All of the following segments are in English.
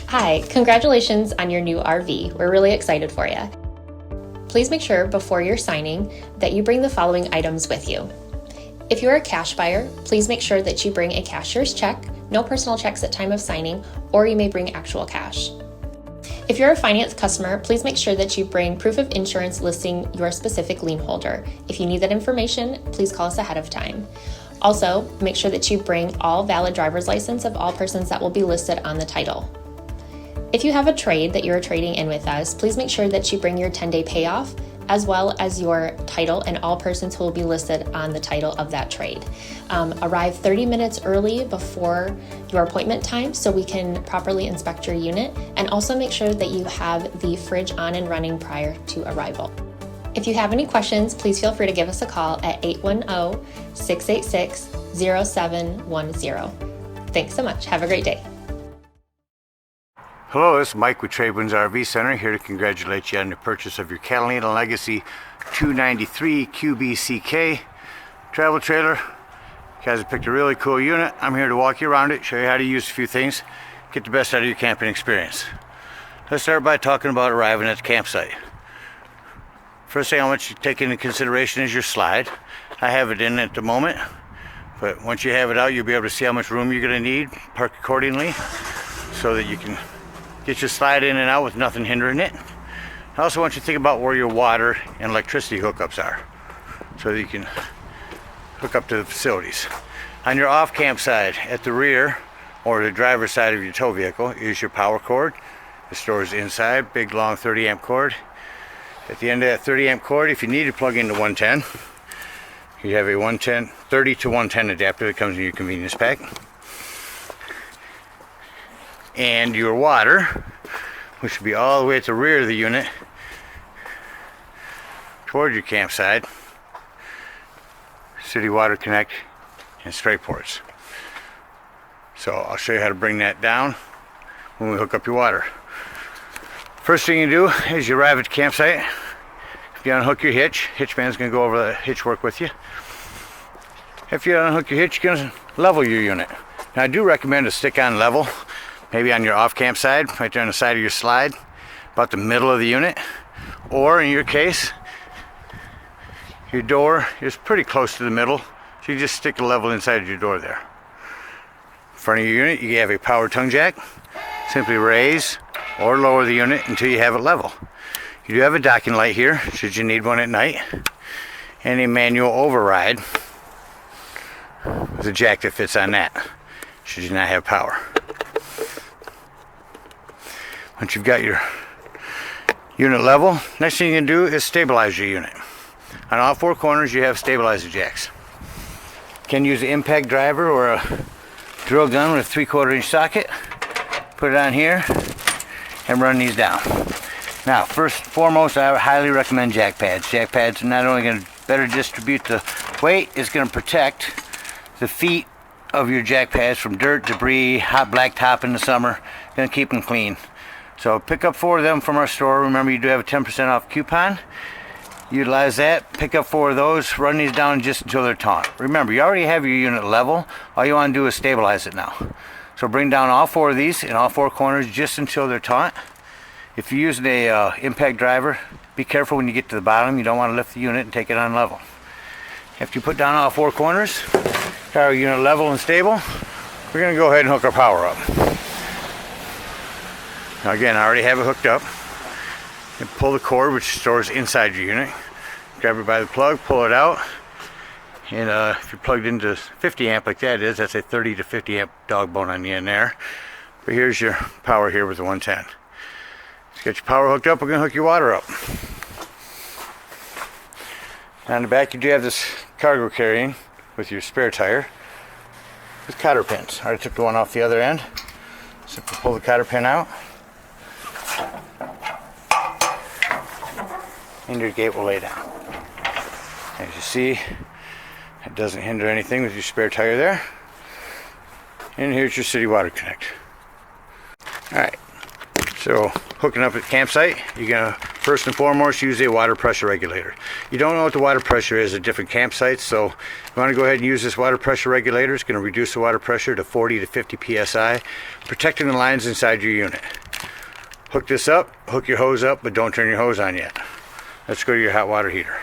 Hi, congratulations on your new RV. We're really excited for you. Please make sure before you're signing that you bring the following items with you. If you're a cash buyer, please make sure that you bring a cashier's check, no personal checks at time of signing, or you may bring actual cash. If you're a finance customer, please make sure that you bring proof of insurance listing your specific lien holder. If you need that information, please call us ahead of time. Also, make sure that you bring all valid driver's license of all persons that will be listed on the title. If you have a trade that you're trading in with us, please make sure that you bring your 10-day payoff as well as your title and all persons who will be listed on the title of that trade. Arrive 30 minutes early before your appointment time so we can properly inspect your unit, and also make sure that you have the fridge on and running prior to arrival. If you have any questions, please feel free to give us a call at 810-686-0710. Thanks so much. Have a great day. Hello, this is Mike with TradeWinds RV Center, here to congratulate you on the purchase of your Catalina Legacy 293 QBCK travel trailer. You guys have picked a really cool unit. I'm here to walk you around it, show you how to use a few things, get the best out of your camping experience. Let's start by talking about arriving at the campsite. First thing I want you to take into consideration is your slide. I have it in at the moment, but once you have it out, you'll be able to see how much room you're going to need, park accordingly, so that you can get your slide in and out with nothing hindering it. I also want you to think about where your water and electricity hookups are, so that you can hook up to the facilities. On your off camp side, at the rear or the driver's side of your tow vehicle, is your power cord. The storage inside, big long 30 amp cord. At the end of that 30 amp cord, if you need to plug into 110, you have a 110, 30 to 110 adapter that comes in your convenience pack. And your water, which will be all the way at the rear of the unit toward your campsite. City Water Connect and straight ports. So I'll show you how to bring that down when we hook up your water. First thing you do is you arrive at the campsite. If you unhook your hitch, hitchman's going to go over the hitch work with you. If you unhook your hitch, you're going to level your unit. Now I do recommend a stick-on level. Maybe on your off-camp side, right there on the side of your slide, about the middle of the unit. Or in your case, your door is pretty close to the middle, so you just stick a level inside of your door there. In front of your unit, you have a power tongue jack. Simply raise or lower the unit until you have it level. You do have a docking light here, should you need one at night, and a manual override with a jack that fits on that, should you not have power. Once you've got your unit level, next thing you can do is stabilize your unit. On all four corners you have stabilizer jacks. You can use an impact driver or a drill gun with a 3/4 inch socket. Put it on here and run these down. Now, first and foremost, I highly recommend jack pads. Jack pads are not only going to better distribute the weight, it's going to protect the feet of your jack pads from dirt, debris, hot blacktop in the summer. Going to keep them clean. So pick up 4 of them from our store. Remember, you do have a 10% off coupon. Utilize that, pick up 4 of those, run these down just until they're taut. Remember, you already have your unit level. All you want to do is stabilize it now. So bring down all 4 of these in all 4 corners just until they're taut. If you're using a impact driver, be careful when you get to the bottom. You don't want to lift the unit and take it on level. After you put down all 4 corners, got our unit level and stable, we're going to go ahead and hook our power up. Now again, I already have it hooked up. You pull the cord, which stores inside your unit. Grab it by the plug, pull it out. And if you're plugged into 50 amp like that is, that's a 30 to 50 amp dog bone on the end there. But here's your power here with the 110. Get your power hooked up, we're going to hook your water up. On the back you do have this cargo carrying with your spare tire with cotter pins. I already took the one off the other end. Simply pull the cotter pin out. And your gate will lay down. As you see, it doesn't hinder anything with your spare tire there. And here's your City Water Connect. Alright, So hooking up at campsite, you're gonna first and foremost use a water pressure regulator. You don't know what the water pressure is at different campsites, so you want to go ahead and use this water pressure regulator. It's going to reduce the water pressure to 40 to 50 psi, protecting the lines inside your unit. Hook this up, hook your hose up, but don't turn your hose on yet. Let's go to your hot water heater.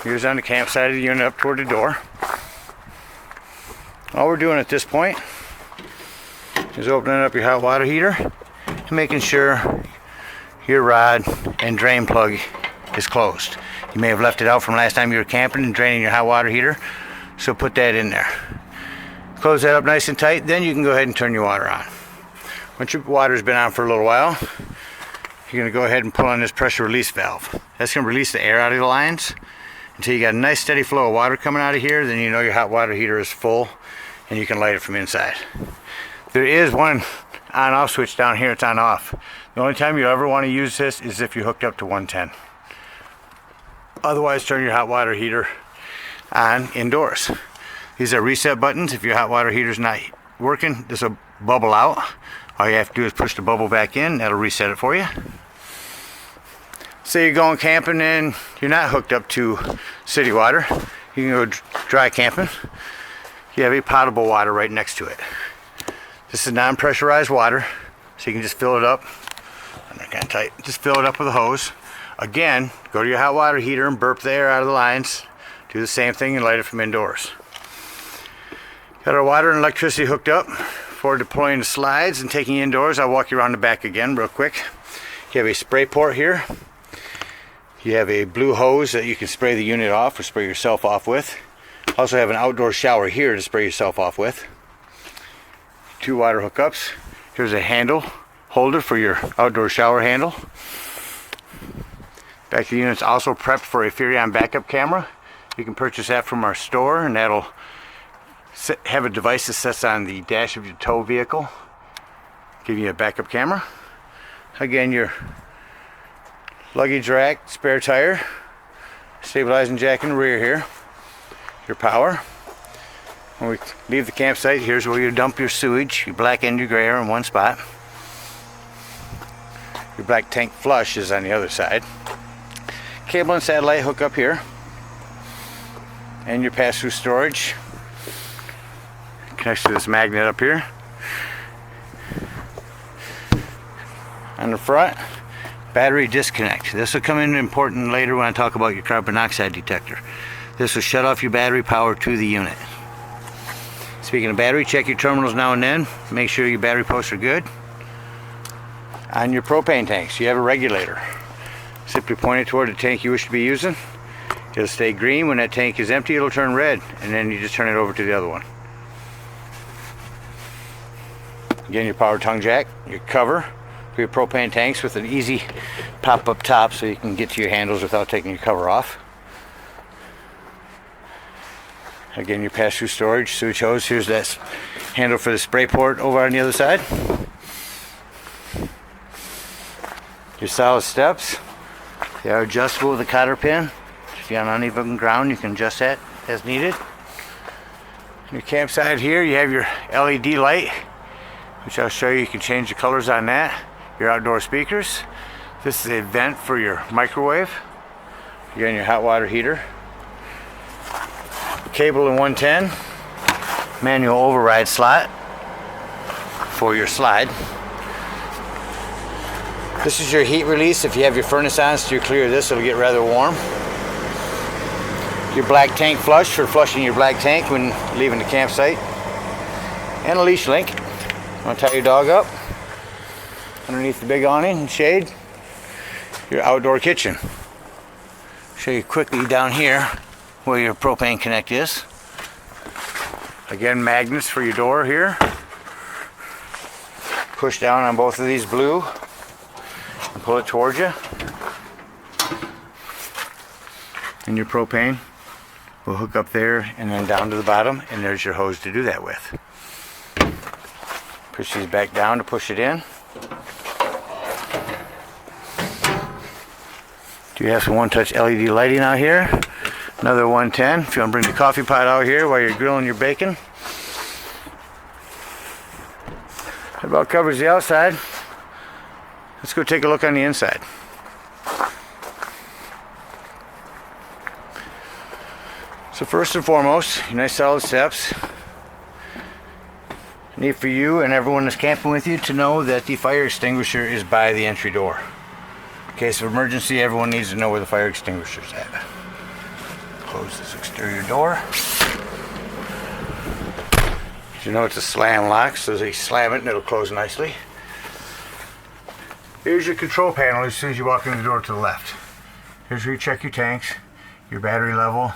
Here's on the campsite of the unit up toward the door. All we're doing at this point is opening up your hot water heater and making sure your rod and drain plug is closed. You may have left it out from last time you were camping and draining your hot water heater, so put that in there. Close that up nice and tight, then you can go ahead and turn your water on. Once your water's been on for a little while, you're going to go ahead and pull on this pressure release valve. That's going to release the air out of the lines until you got a nice steady flow of water coming out of here. Then you know your hot water heater is full and you can light it from inside. There is one on-off switch down here. It's on off. The only time you ever want to use this is if you're hooked up to 110. Otherwise, turn your hot water heater on indoors. These are reset buttons. If your hot water heater's not working, this will bubble out. All you have to do is push the bubble back in. That'll reset it for you. Say you're going camping and you're not hooked up to city water. You can go dry camping. You have a potable water right next to it. This is non-pressurized water, so you can just fill it up. Kind of tight. Just fill it up with a hose. Again, go to your hot water heater and burp the air out of the lines. Do the same thing and light it from indoors. Got our water and electricity hooked up for deploying the slides and taking you indoors. I'll walk you around the back again real quick. You have a spray port here. You have a blue hose that you can spray the unit off or spray yourself off with. Also have an outdoor shower here to spray yourself off with. 2 water hookups. Here's a handle holder for your outdoor shower handle. Back of the unit's also prepped for a Furion backup camera. You can purchase that from our store, and that'll have a device that sets on the dash of your tow vehicle, giving you a backup camera. Again, your luggage rack, spare tire, stabilizing jack in the rear here, your power. When we leave the campsite, here's where you dump your sewage, your black and your gray are in one spot. Your black tank flush is on the other side. Cable and satellite hook up here. And your pass-through storage connects to this magnet up here. On the front, battery disconnect. This will come in important later when I talk about your carbon monoxide detector. This will shut off your battery power to the unit. Speaking of battery, check your terminals now and then. Make sure your battery posts are good. On your propane tanks, you have a regulator. Simply point it toward the tank you wish to be using. It'll stay green. When that tank is empty, it'll turn red, and then you just turn it over to the other one. Again, your power tongue jack, your cover for your propane tanks with an easy pop-up top so you can get to your handles without taking your cover off. Again, your pass-through storage, sewage hose. Here's that handle for the spray port over on the other side. Your solid steps. They are adjustable with a cotter pin. If you're on uneven ground, you can adjust that as needed. On your campsite here, you have your LED light, which I'll show you. You can change the colors on that. Your outdoor speakers. This is a vent for your microwave. Again, your hot water heater. Cable in 110, manual override slot for your slide. This is your heat release. If you have your furnace on, so you clear this, it'll get rather warm. Your black tank flush for flushing your black tank when leaving the campsite. And a leash link. Want to tie your dog up underneath the big awning and shade. Your outdoor kitchen. Show you quickly down here where your propane connect is. Again, magnets for your door here. Push down on both of these blue and pull it towards you. And your propane will hook up there and then down to the bottom, and there's your hose to do that with. Push these back down to push it in. Do you have some one-touch LED lighting out here? Another 110. If you want to bring the coffee pot out here while you're grilling your bacon. That about covers the outside. Let's go take a look on the inside. So first and foremost, your nice solid steps. Need for you and everyone that's camping with you to know that the fire extinguisher is by the entry door. In case of emergency, everyone needs to know where the fire extinguisher is at. Close this exterior door. As you know, it's a slam lock, so they slam it and it'll close nicely. Here's your control panel as soon as you walk in the door to the left. Here's where you check your tanks, your battery level,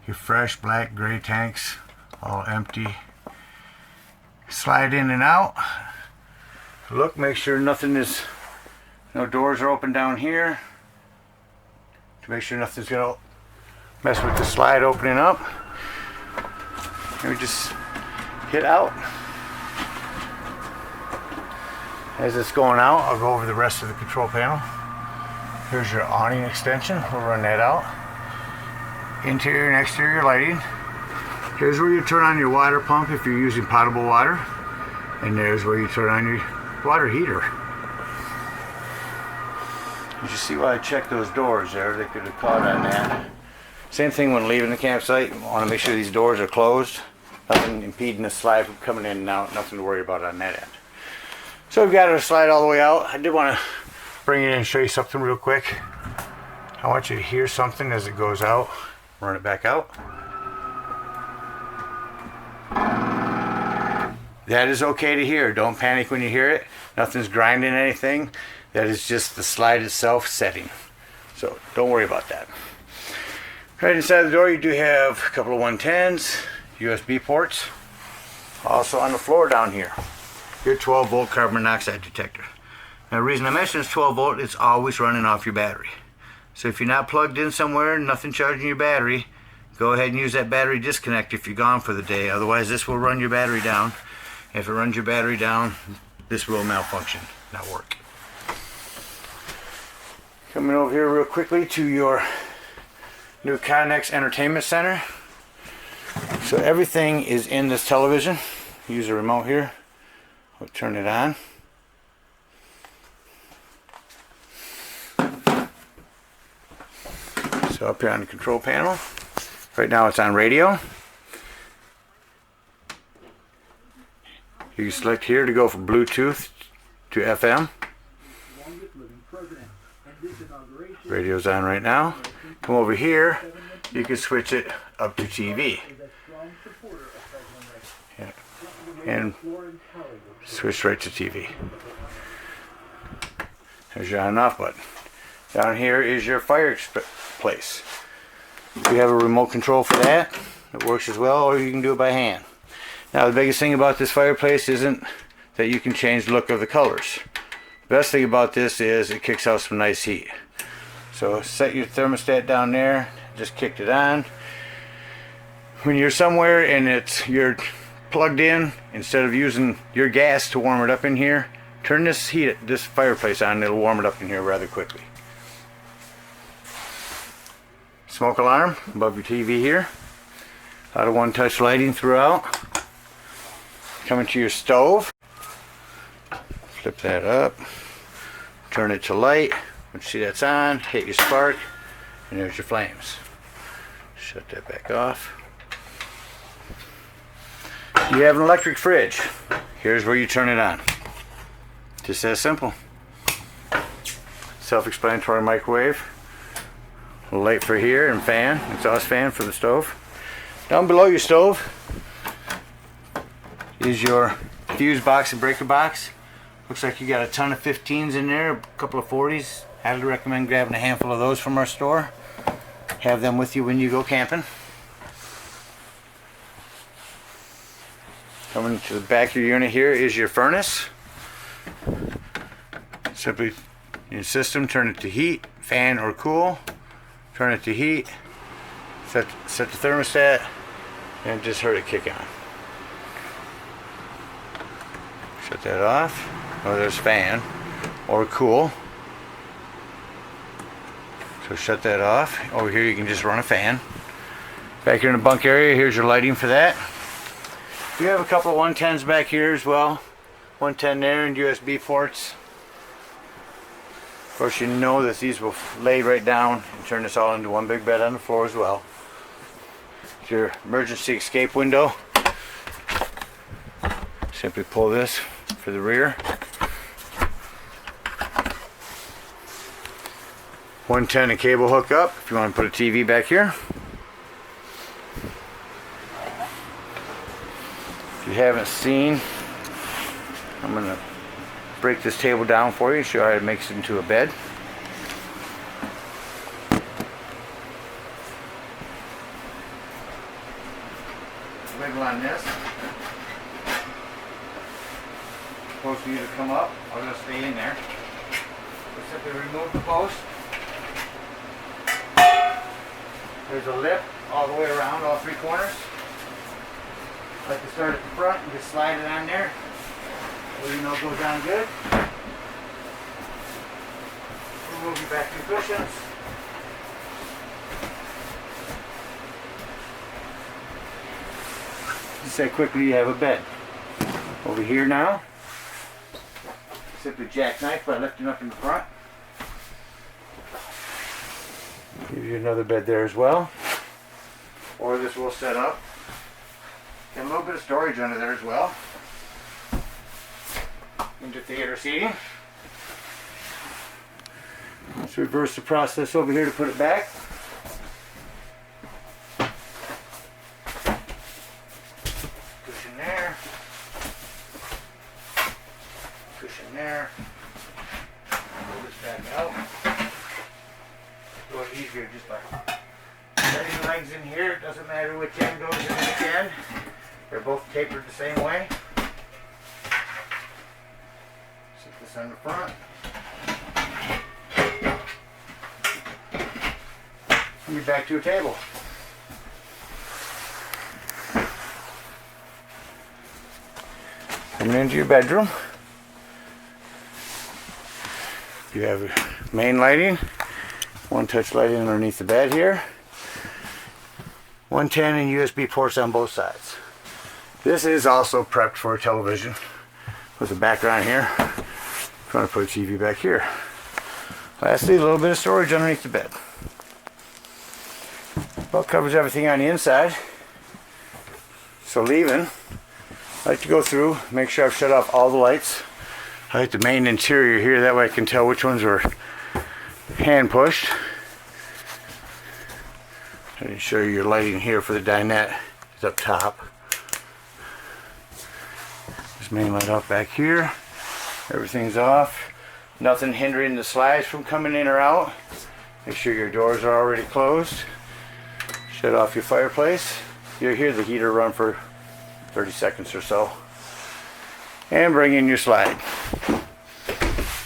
your fresh black gray tanks, all empty. Slide in and out. Look, make sure no doors are open down here. To make sure nothing's gonna mess with the slide opening up. And we just hit out. As it's going out, I'll go over the rest of the control panel. Here's your awning extension. We'll run that out. Interior and exterior lighting. Here's where you turn on your water pump if you're using potable water. And there's where you turn on your water heater. Did you see why I checked those doors there? They could have caught on that. Same thing when leaving the campsite. You want to make sure these doors are closed. Nothing impeding the slide from coming in and out. Nothing to worry about on that end. So we've got our slide all the way out. I did want to bring it in and show you something real quick. I want you to hear something as it goes out. Run it back out. That is okay to hear. Don't panic when you hear it. Nothing's grinding anything. That is just the slide itself setting. So don't worry about that. Right inside the door you do have a couple of 110s, USB ports. Also on the floor down here, your 12 volt carbon monoxide detector. Now the reason I mention it's 12 volt, it's always running off your battery. So if you're not plugged in somewhere, nothing charging your battery, go ahead and use that battery disconnect if you're gone for the day. Otherwise this will run your battery down. If it runs your battery down, this will malfunction, not work. Coming over here real quickly to your new Connex Entertainment Center. So everything is in this television. Use a remote here. We'll turn it on. So up here on the control panel, right now it's on radio. You can select here to go from Bluetooth to FM. Radio's on right now. Come over here, you can switch it up to TV. Yeah. And switch right to TV. There's your on and off button. Down here is your fireplace. You have a remote control for that. It works as well, or you can do it by hand. Now the biggest thing about this fireplace isn't that you can change the look of the colors. The best thing about this is it kicks out some nice heat. So set your thermostat down there, just kicked it on. When you're somewhere and you're plugged in, instead of using your gas to warm it up in here, turn this fireplace on and it'll warm it up in here rather quickly. Smoke alarm above your TV here. A lot of one-touch lighting throughout. Coming to your stove. Flip that up. Turn it to light. Once you see that's on, hit your spark, and there's your flames. Shut that back off. You have an electric fridge. Here's where you turn it on. Just that simple. Self-explanatory microwave. A light for here and fan, exhaust fan for the stove. Down below your stove is your fuse box and breaker box. Looks like you got a ton of 15s in there, a couple of 40s. Highly recommend grabbing a handful of those from our store. Have them with you when you go camping. Coming to the back of your unit here is your furnace. Simply in your system, turn it to heat, fan or cool. Turn it to heat. Set the thermostat, and just heard it kick on. Shut that off. Oh, there's fan or cool. So shut that off. Over here you can just run a fan. Back here in the bunk area, here's your lighting for that. You have a couple of 110s back here as well. 110 there and USB ports. Of course, you know that these will lay right down and turn this all into one big bed on the floor as well. It's your emergency escape window. Simply pull this for the rear. 110 and cable hook up if you want to put a TV back here. If you haven't seen, I'm going to break this table down for you, show you how it makes it into a bed. Wiggle on this. Supposed for you to come up, or it'll stay in there. We'll simply remove the post. There's a lip all the way around, all three corners. I like to start at the front and just slide it on there. So you know it goes down good. Remove your back two cushions. Just that quickly you have a bed. Over here now, simply jackknife by lifting up in the front. Give you another bed there as well. Or this will set up. Get a little bit of storage under there as well. Into theater seating. Let's reverse the process over here to put it back. Cushion there. Cushion there. Pull this back out. Go easier just by setting the legs in here. It doesn't matter which end goes in which end. They're both tapered the same way. Set this on the front. And you're back to a table. Coming into your bedroom. You have main lighting. One touch lighting underneath the bed here. 110 and USB ports on both sides. This is also prepped for a television with a background here. If you want to put a TV back here. Lastly, a little bit of storage underneath the bed. Well, covers everything on the inside. So leaving, I like to go through, make sure I've shut off all the lights. I like the main interior here, that way I can tell which ones were hand pushed. I can show you your lighting here for the dinette is up top. This main light off back here. Everything's off. Nothing hindering the slides from coming in or out. Make sure your doors are already closed. Shut off your fireplace. You'll hear the heater run for 30 seconds or so. And bring in your slide.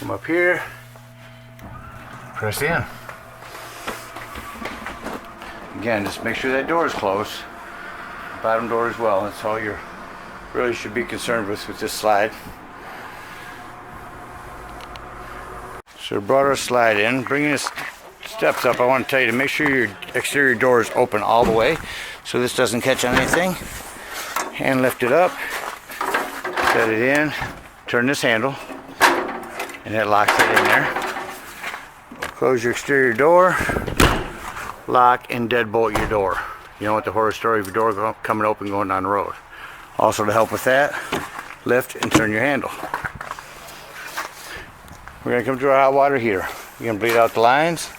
Come up here. Press in. Again, just make sure that door is closed. Bottom door as well. That's all you really should be concerned with this slide. So we brought our slide in. Bringing the steps up, I want to tell you to make sure your exterior door is open all the way so this doesn't catch on anything. Hand lift it up. Set it in. Turn this handle. And that locks it in there. Close your exterior door. Lock and deadbolt your door. You don't want the horror story of your door coming open going down the road. Also, to help with that, lift and turn your handle. We're going to come to our hot water heater. You're going to bleed out the lines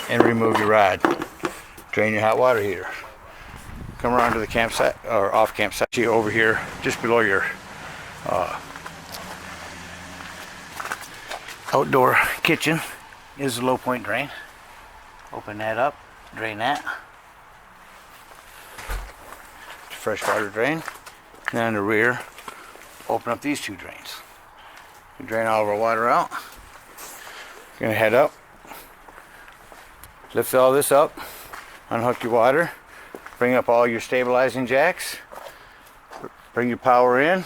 and remove your rod. Drain your hot water heater. Come around to the campsite or off campsite. See over here, just below your outdoor kitchen is the low point drain. Open that up, drain that. Fresh water drain. And then on the rear, open up these two drains. We drain all of our water out. We're going to head up. Lift all this up. Unhook your water. Bring up all your stabilizing jacks. Bring your power in.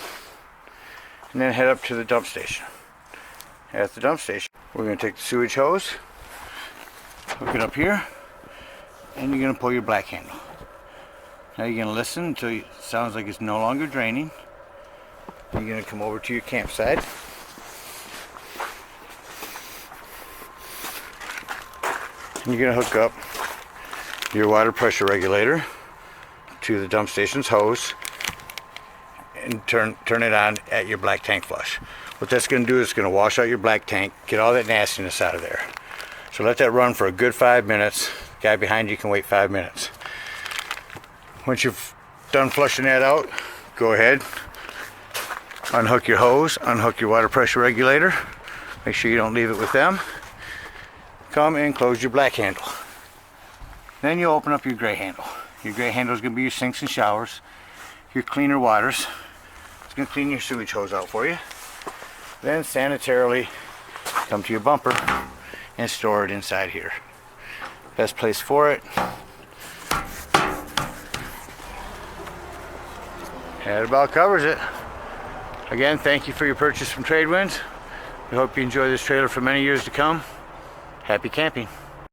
And then head up to the dump station. At the dump station, we're going to take the sewage hose. Hook it up here, and you're going to pull your black handle. Now you're going to listen until it sounds like it's no longer draining. You're going to come over to your campsite. And you're gonna hook up your water pressure regulator to the dump station's hose and turn it on at your black tank flush. What that's going to do is it's going to wash out your black tank, get all that nastiness out of there. So let that run for a good 5 minutes. The guy behind you can wait 5 minutes. Once you've done flushing that out, go ahead, unhook your hose, unhook your water pressure regulator. Make sure you don't leave it with them. Come and close your black handle. Then you open up your gray handle. Your gray handle is going to be your sinks and showers, your cleaner waters. It's going to clean your sewage hose out for you. Then sanitarily come to your bumper and store it inside here. Best place for it. That about covers it. Again, thank you for your purchase from TradeWinds. We hope you enjoy this trailer for many years to come. Happy camping.